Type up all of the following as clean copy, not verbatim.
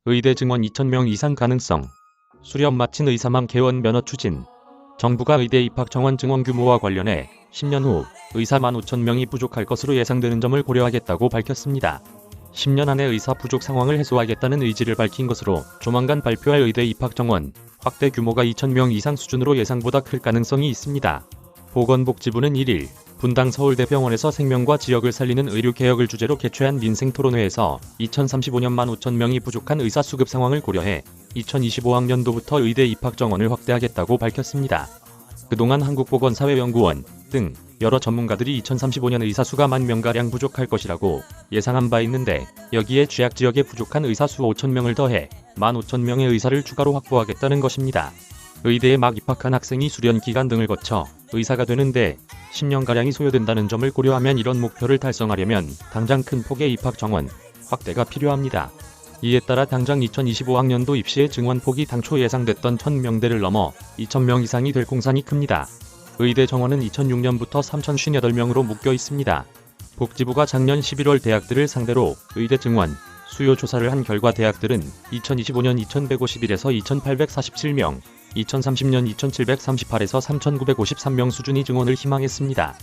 의대 증원 2,000명 이상 가능성. 수련 마친 의사망 개원 면허 추진. 정부가 의대 입학 정원 증원 규모와 관련해 10년 후 의사 15,000명이 부족할 것으로 예상되는 점을 고려하겠다고 밝혔습니다. 10년 안에 의사 부족 상황을 해소하겠다는 의지를 밝힌 것으로 조만간 발표할 의대 입학 정원 확대 규모가 2,000명 이상 수준으로 예상보다 클 가능성이 있습니다. 보건복지부는 1일 분당 서울대병원에서 생명과 지역을 살리는 의료개혁을 주제로 개최한 민생토론회에서 2035년 15,000명이 부족한 의사 수급 상황을 고려해 2025학년도부터 의대 입학 정원을 확대하겠다고 밝혔습니다. 그동안 한국보건사회연구원 등 여러 전문가들이 2035년 의사 수가 10,000명가량 부족할 것이라고 예상한 바 있는데, 여기에 취약지역에 부족한 의사 수 5,000명을 더해 15,000명의 의사를 추가로 확보하겠다는 것입니다. 의대에 막 입학한 학생이 수련 기간 등을 거쳐 의사가 되는데 10년가량이 소요된다는 점을 고려하면 이런 목표를 달성하려면 당장 큰 폭의 입학 정원 확대가 필요합니다. 이에 따라 당장 2025학년도 입시의 증원폭이 당초 예상됐던 1,000명대를 넘어 2,000명 이상이 될 공산이 큽니다. 의대 정원은 2006년부터 3,058명으로 묶여 있습니다. 복지부가 작년 11월 대학들을 상대로 의대 증원 수요 조사를 한 결과 대학들은 2025년 2,151에서 2,847명, 2030년 2,738에서 3,953명 수준이 증원을 희망했습니다.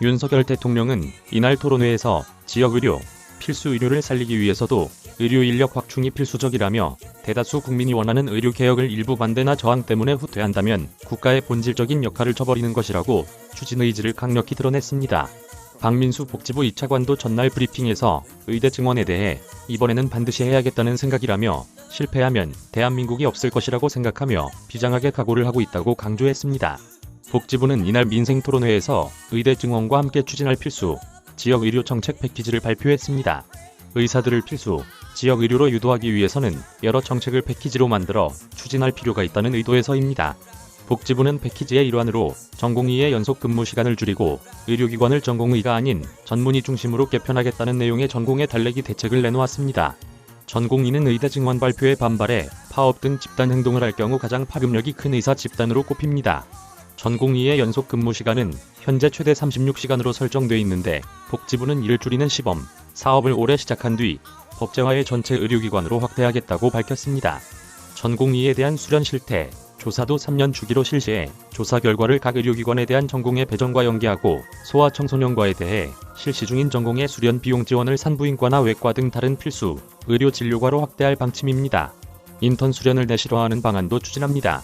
윤석열 대통령은 이날 토론회에서 지역의료, 필수 의료를 살리기 위해서도 의료 인력 확충이 필수적이라며 대다수 국민이 원하는 의료개혁을 일부 반대나 저항 때문에 후퇴한다면 국가의 본질적인 역할을 저버리는 것이라고 추진 의지를 강력히 드러냈습니다. 박민수 복지부 2차관도 전날 브리핑에서 의대 증원에 대해 이번에는 반드시 해야겠다는 생각이라며 실패하면 대한민국이 없을 것이라고 생각하며 비장하게 각오를 하고 있다고 강조했습니다. 복지부는 이날 민생토론회에서 의대 증원과 함께 추진할 필수 지역 의료 정책 패키지를 발표했습니다. 의사들을 필수 지역 의료로 유도하기 위해서는 여러 정책을 패키지로 만들어 추진할 필요가 있다는 의도에서입니다. 복지부는 패키지의 일환으로 전공의의 연속 근무 시간을 줄이고 의료기관을 전공의가 아닌 전문의 중심으로 개편하겠다는 내용의 전공의 달래기 대책을 내놓았습니다. 전공의는 의대 증원 발표에 반발해 파업 등 집단 행동을 할 경우 가장 파급력이 큰 의사 집단으로 꼽힙니다. 전공의의 연속 근무 시간은 현재 최대 36시간으로 설정돼 있는데 복지부는 이를 줄이는 시범 사업을 올해 시작한 뒤 법제화의 전체 의료기관으로 확대하겠다고 밝혔습니다. 전공의에 대한 수련 실태 조사도 3년 주기로 실시해 조사 결과를 각 의료기관에 대한 전공의 배정과 연계하고 소아청소년과에 대해 실시 중인 전공의 수련 비용 지원을 산부인과나 외과 등 다른 필수 의료 진료과로 확대할 방침입니다. 인턴 수련을 내실화하는 방안도 추진합니다.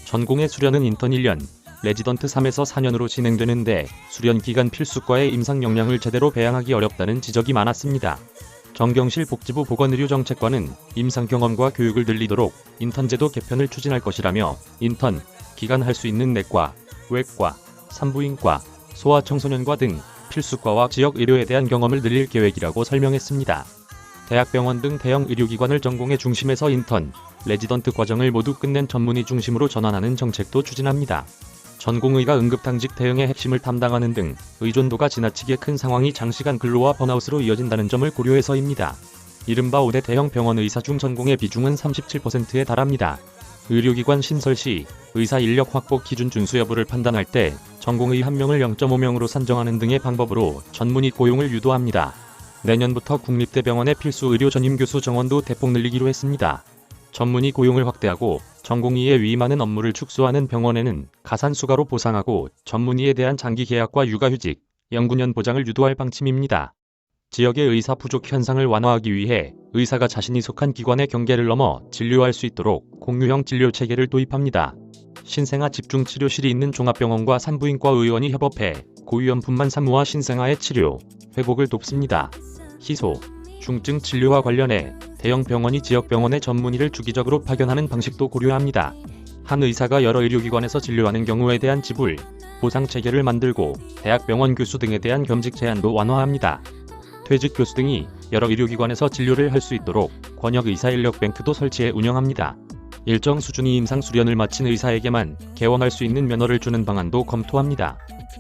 전공의 수련은 인턴 1년, 레지던트 3에서 4년으로 진행되는데 수련 기간 필수과의 임상 역량을 제대로 배양하기 어렵다는 지적이 많았습니다. 정경실 복지부 보건의료정책관은 임상 경험과 교육을 늘리도록 인턴 제도 개편을 추진할 것이라며 인턴 기간 할 수 있는 내과, 외과, 산부인과, 소아청소년과 등 필수과와 지역 의료에 대한 경험을 늘릴 계획이라고 설명했습니다. 대학병원 등 대형 의료기관을 전공의 중심에서 인턴, 레지던트 과정을 모두 끝낸 전문의 중심으로 전환하는 정책도 추진합니다. 전공의가 응급당직 대응의 핵심을 담당하는 등 의존도가 지나치게 큰 상황이 장시간 근로와 번아웃으로 이어진다는 점을 고려해서입니다. 이른바 5대 대형 병원 의사 중 전공의 비중은 37%에 달합니다. 의료기관 신설 시 의사 인력 확보 기준 준수 여부를 판단할 때 전공의 1명을 0.5명으로 산정하는 등의 방법으로 전문의 고용을 유도합니다. 내년부터 국립대병원의 필수 의료 전임 교수 정원도 대폭 늘리기로 했습니다. 전문의 고용을 확대하고 전공의에 위임하는 업무를 축소하는 병원에는 가산수가로 보상하고 전문의에 대한 장기 계약과 육아휴직, 연구년 보장을 유도할 방침입니다. 지역의 의사 부족 현상을 완화하기 위해 의사가 자신이 속한 기관의 경계를 넘어 진료할 수 있도록 공유형 진료 체계를 도입합니다. 신생아 집중치료실이 있는 종합병원과 산부인과 의원이 협업해 고위험분만 산모와 신생아의 치료, 회복을 돕습니다. 희소, 중증 진료와 관련해 대형 병원이 지역 병원의 전문의를 주기적으로 파견하는 방식도 고려합니다. 한 의사가 여러 의료기관에서 진료하는 경우에 대한 지불, 보상 체계를 만들고 대학병원 교수 등에 대한 겸직 제한도 완화합니다. 퇴직 교수 등이 여러 의료기관에서 진료를 할 수 있도록 권역 의사 인력 뱅크도 설치해 운영합니다. 일정 수준의 임상 수련을 마친 의사에게만 개원할 수 있는 면허를 주는 방안도 검토합니다.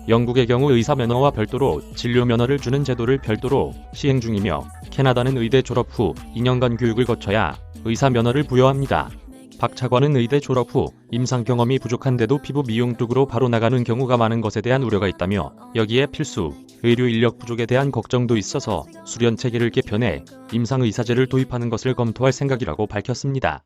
영국의 경우 의사 면허와 별도로 진료 면허를 주는 제도를 별도로 시행 중이며 캐나다는 의대 졸업 후 2년간 교육을 거쳐야 의사 면허를 부여합니다. 박 차관은 의대 졸업 후 임상 경험이 부족한데도 피부 미용 쪽으로 바로 나가는 경우가 많은 것에 대한 우려가 있다며 여기에 필수 의료 인력 부족에 대한 걱정도 있어서 수련 체계를 개편해 임상 의사제를 도입하는 것을 검토할 생각이라고 밝혔습니다.